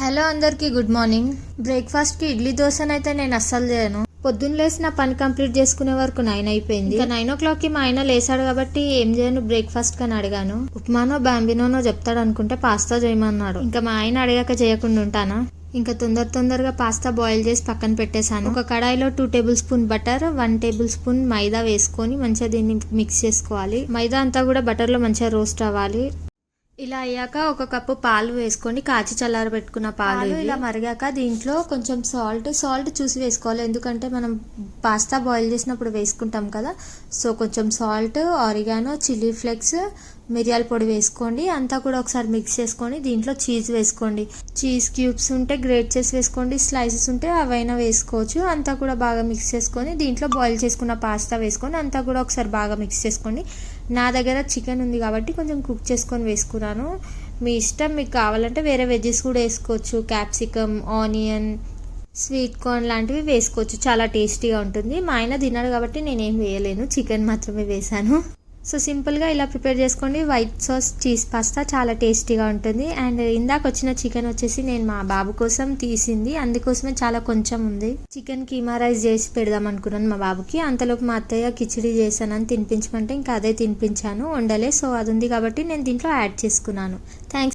Hello అందరికీ good morning. బ్రేక్ఫాస్ట్కి ఇడ్లీ దోశనైతే నేను అస్సలు చేయను. పొద్దున్న లేసి నా పని కంప్లీట్ చేసుకునే వరకు 9 అయిపోయింది. ఇంకా 9 o'clockకి మా ఆయన లేసాడు కాబట్టి ఏం చేయను బ్రేక్ఫాస్ట్ కని అడిగాను. ఉప్మానో బాంబినోనో చెప్తాడు అనుకుంటే పాస్తా చేయమన్నాడు. ఇంకా మా ఆయన అడిగాక చేయకుండా ఉంటానా. ఇంకా తొందరగా పాస్తా బాయిల్ చేసి పక్కన పెట్టేశాను. ఒక కడాయిలో 2 tablespoon butter, 1 tablespoon maida వేసుకొని మంచిగా దీన్ని మిక్స్ చేసుకోవాలి. మైదా అంతా కూడా బటర్లో మంచిగా రోస్ట్ అవ్వాలి. ఇలా అయ్యాక ఒక కప్పు పాలు వేసుకొని కాచి చల్లారబెట్టుకున్న పాలు ఇలా మరిగాక దీంట్లో కొంచెం సాల్ట్ చూసి వేసుకోవాలి. ఎందుకంటే మనం పాస్తా బాయిల్ చేసినప్పుడు వేసుకుంటాం కదా. సో కొంచెం సాల్ట్, ఆరిగానో, చిల్లీ ఫ్లేక్స్, మిరియాల పొడి వేసుకోండి. అంతా కూడా ఒకసారి మిక్స్ చేసుకొని దీంట్లో చీజ్ వేసుకోండి. చీజ్ క్యూబ్స్ ఉంటే గ్రేట్ చేసి వేసుకోండి, స్లైసెస్ ఉంటే అవైనా వేసుకోవచ్చు. అంతా కూడా బాగా మిక్స్ చేసుకొని దీంట్లో బాయిల్ చేసుకున్న పాస్తా వేసుకొని అంతా కూడా ఒకసారి బాగా మిక్స్ చేసుకోండి. నా దగ్గర చికెన్ ఉంది కాబట్టి కొంచెం కుక్ చేసుకొని వేసుకున్నాను. మీ ఇష్టం, మీకు కావాలంటే వేరే వెజ్జెస్ కూడా వేసుకోవచ్చు. క్యాప్సికమ్, ఆనియన్, స్వీట్ కార్న్ లాంటివి వేసుకోవచ్చు. చాలా టేస్టీగా ఉంటుంది. మా ఆయన తిన్నాడు కాబట్టి నేనేం వేయలేను, చికెన్ మాత్రమే వేసాను. సో సింపుల్గా ఇలా ప్రిపేర్ చేసుకోండి. వైట్ సాస్ చీజ్ పాస్తా చాలా టేస్టీగా ఉంటుంది. అండ్ ఇందాక వచ్చిన చికెన్ వచ్చేసి నేను మా బాబు కోసం తీసింది, అందుకోసమే చాలా కొంచెం ఉంది. చికెన్ కీమా రైస్ చేసి పెడదాం అనుకున్నాను మా బాబుకి. అంతలోపు మా అత్తయ్య కిచిడి చేశానని తినిపించమంటే ఇంకా అదే తినిపించాను. వండలే, సో అది ఉంది కాబట్టి నేను దీంట్లో యాడ్ చేసుకున్నాను. థ్యాంక్స్.